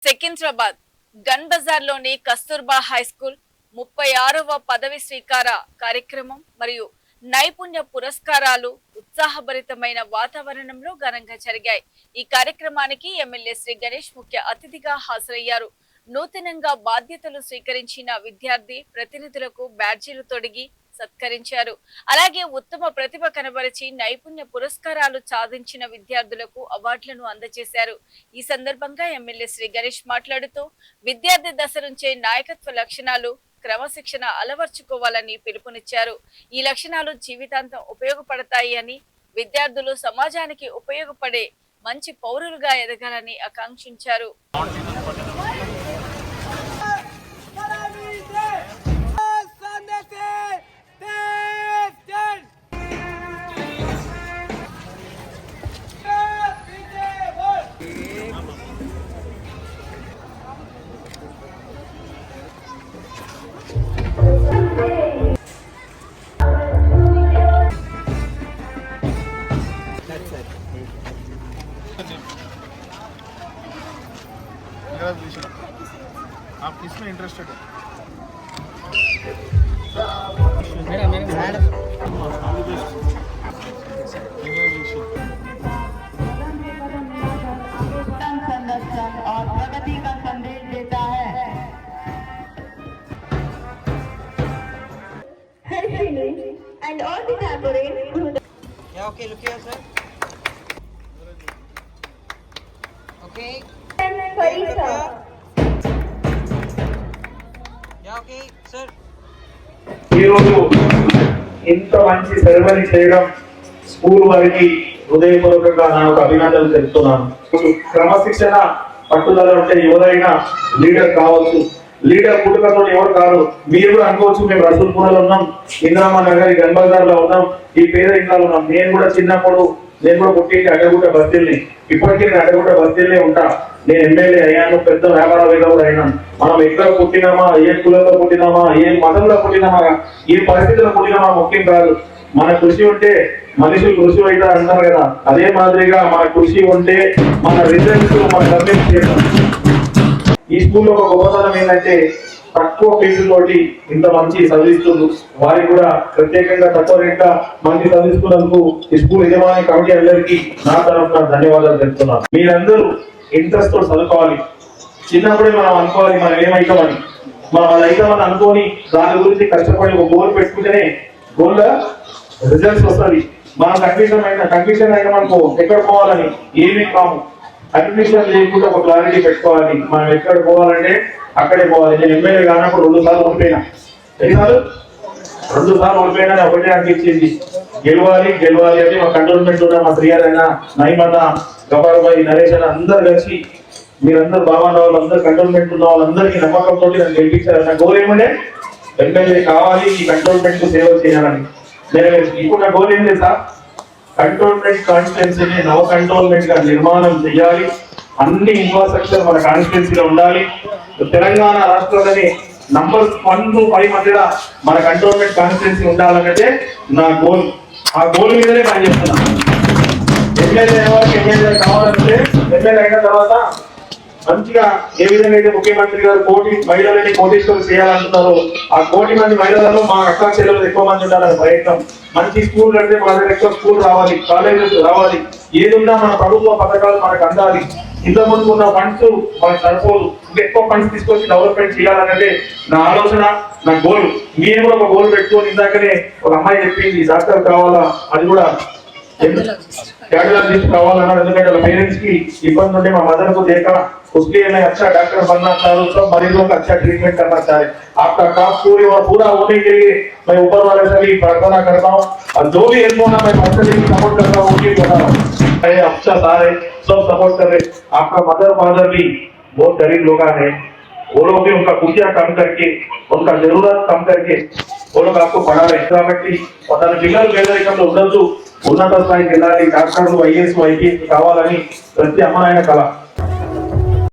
Secunderabad gun Bazar లోని Kasturba high school 36వ పదవి స్వీకార కార్యక్రమం మరియు నైపుణ్య పురస్కారాలు ఉత్సాహభరితమైన వాతావరణంలో ఘనంగా జరిగాయి. ఈ కార్యక్రమానికి ఎమ్మెల్యే శ్రీ గణేష్ ముఖ్య అతిథిగా హాజరయ్యారు. నూతనంగా బాధ్యతలు స్వీకరించిన విద్యార్థి ప్రతినిధులకు బ్యాడ్జీలు తొడిగి సత్కరించారు. అలాగే ఉత్తమ ప్రతిభ కనబరిచి నైపుణ్య పురస్కారాలు సాధించిన విద్యార్థులకు అవార్డులను అందజేశారు. ఈ సందర్భంగా ఎమ్మెల్యే శ్రీ గణేష్ మాట్లాడుతూ విద్యార్థి దశ నుంచే నాయకత్వ లక్షణాలు క్రమశిక్షణ అలవర్చుకోవాలని పిలుపునిచ్చారు. ఈ లక్షణాలు జీవితాంతం ఉపయోగపడతాయి అని, విద్యార్థులు సమాజానికి ఉపయోగపడే మంచి పౌరులుగా ఎదగాలని ఆకాంక్షించారు. आप किसमें इंटरेस्टेड है? और प्रगति का संदेश देता है. And all the tambourines. Yeah, okay, look here, sir. Okay. Parisa. Yeah, okay, sir. ఈరోజు ఇంత మంచి సెరమనీ చేయడం స్కూల్ వారికి హృదయపూర్వకంగా నాకు అభినందనలు తెలుపుతున్నాను. క్రమశిక్షణ పట్టుదల ఉంటే ఎవరైనా లీడర్ కావచ్చు. లీడర్ పుట్టుకతో ఎవరు కాదు. మీరు కూడా అనుకోవచ్చు, మేము రసూల్పూర్లో ఉన్నాం, ఇంద్రమ్మ నగర్ గన్ బజార్ లో ఉన్నాం, ఈ పేద ఇంట్లో ఉన్నాం. నేను కూడా చిన్నప్పుడు పుట్టింది అడ్డగుట్ట బస్తీల్ని. ఇప్పటికీ నేను అడ్డగుట్ట బస్తీల్నే ఉంటా. నేను ఎమ్మెల్యే అయ్యాను, పెద్ద వ్యాపారవేత్త కూడా అయినాను. మనం ఎక్కడ పుట్టినామా, ఏ కులంలో పుట్టినామా, ఏ మతంలో పుట్టినామా, ఏ పరిస్థితుల్లో పుట్టినామా ముఖ్యం కాదు. మన కృషి ఉంటే మనుషులు కృషి అవుతారు అంటారు కదా, అదే మాదిరిగా మన కృషి ఉంటే మన రిజల్ట్స్ మన సబ్మిట్ చేస్తాం. ఈ స్కూల్లో ఒక గొప్పతనం ఏంటంటే తక్కువ ఫీజుతోటి ఇంత మంచి చదివిస్తుంది. వారికి కూడా ప్రత్యేకంగా తక్కువ రేట్గా మంచి చదివిస్తున్నందుకు ఈ స్కూల్ యజమాని కమిటీ అందరికీ నా తరఫున ధన్యవాదాలు చెప్తున్నాను. మీరందరూ ఇంట్రెస్ట్ తో చదువుకోవాలి. చిన్నప్పుడే మనం అనుకోవాలి మనం ఏమైతామని. మనం అది అవుతామని అనుకోని దాని గురించి కష్టపడి ఒక గోల్ పెట్టుకుంటేనే గోల్ రిజల్ట్స్ వస్తుంది. మనం కన్ఫ్యూషన్ అయినా మనకు ఎక్కడ పోవాలని ఏమీ కాము. కన్ఫ్యూషన్ లేకుండా ఒక క్లారిటీ పెట్టుకోవాలి. మనం ఎక్కడ పోవాలంటే అక్కడే పోవాలి. నేను ఎమ్మెల్యే కానప్పుడు 2 సార్లు ఓడిపోయినా. ఎన్నిసార్లు? 2 సార్లు ఓడిపోయినా. ఒకటే అనిపించింది, గెలవాలి అని. మా కంటోన్మెంట్ ఉన్న మా శ్రీయారైనా, నైమన్న, గబారుబాయి, నరేష్ అని అందరు కలిసి మీరందరూ బాగున్న వాళ్ళందరూ కంటోన్మెంట్ ఉన్న వాళ్ళందరికీ నమ్మకంతో నన్ను గెలిపించారు. నా గోల్ ఏమంటే ఎమ్మెల్యే కావాలి, ఈ కంటోన్మెంట్ కు సేవ చేయాలని. నేను ఇప్పుడు నా గోల్ ఏం లేదు సార్, కంటోన్మెంట్ కాన్స్టిట్యున్సీని నవ కంటోన్మెంట్ గా నిర్మాణం చేయాలి. అన్ని ఇన్ఫ్రాస్ట్రక్చర్ మన కాన్స్టిట్యున్సీలో ఉండాలి. తెలంగాణ రాష్ట్రంలోని నంబర్ 1 to 5 మధ్యలో మన కంటోన్మెంట్ కాన్స్టిట్యున్సీ ఉండాలన్నదే నా గోల్. ఆ గోల్ మీదనే పని చేస్తున్నాను. ఎమ్మెల్యే ఎమ్మెల్యే కావాలంటే ఎమ్మెల్యే అయిన తర్వాత మంచిగా ఏ విధంగా అయితే ముఖ్యమంత్రి గారు కోటి మహిళలని కోటీశ్వరులు చేయాలంటున్నారో, ఆ 1 కోటి మంది మహిళలలో మా అక్క చెల్లెలు ఎక్కువ మంది ఉండాలని ప్రయత్నం. మంచి స్కూల్ కడితే మన దగ్గర ఎక్కువ స్కూల్ రావాలి, కాలేజెస్ రావాలి. ఏదున్నా మన ప్రభుత్వ పథకాలు మనకు అందాలి. ఇంతకుముందు ఉన్న ఫండ్స్ మనకు సరిపోదు, ఇంకెక్కువ ఫండ్స్ తీసుకొచ్చి డెవలప్మెంట్ చేయాలన్నదే నా ఆలోచన, నా గోల్. మీరు కూడా ఒక గోల్ పెట్టుకొని, ఇందాకనే ఒక అమ్మాయి చెప్పింది డాక్టర్ కావాలా, అది కూడా कैटेलॉजिस्ट కావాలన్నారు. ఎందుకంటే వాళ్ళ పేరెంట్స్ కి ఇబ్బంది ఉంటే మా मदर को देखा, उसके लिए मैं अच्छा डॉक्टर बनना चाह रहा हूँ, सब मरीजों का अच्छा ट्रीटमेंट करना चाह रहे. आपका काम पूरा होने के लिए मैं ऊपर वाले से भी प्रार्थना करता हूँ. और जो भी हेल्प होना मैं पर्सनली सपोर्ट करता हूँ, उनकी बता रहा हूँ. अच्छा सारे सब सपोर्ट कर रहे. आपका मदर फादर भी बहुत गरीब लोग हैं, वो लोग भी उनका खुशियाँ कम करके, उनका जरूरत कम करके वो लोग आपको पढ़ा रहे. కాబట్టి వాళ్ళ పిల్లలు పేదరికంలో ఉండొద్దు, ఉన్నత స్థాయికి వెళ్ళాలి, డాక్టర్లు, ఐఏఎస్, ఐపీఎస్ కావాలని ప్రతి అమ్మాయి కళ.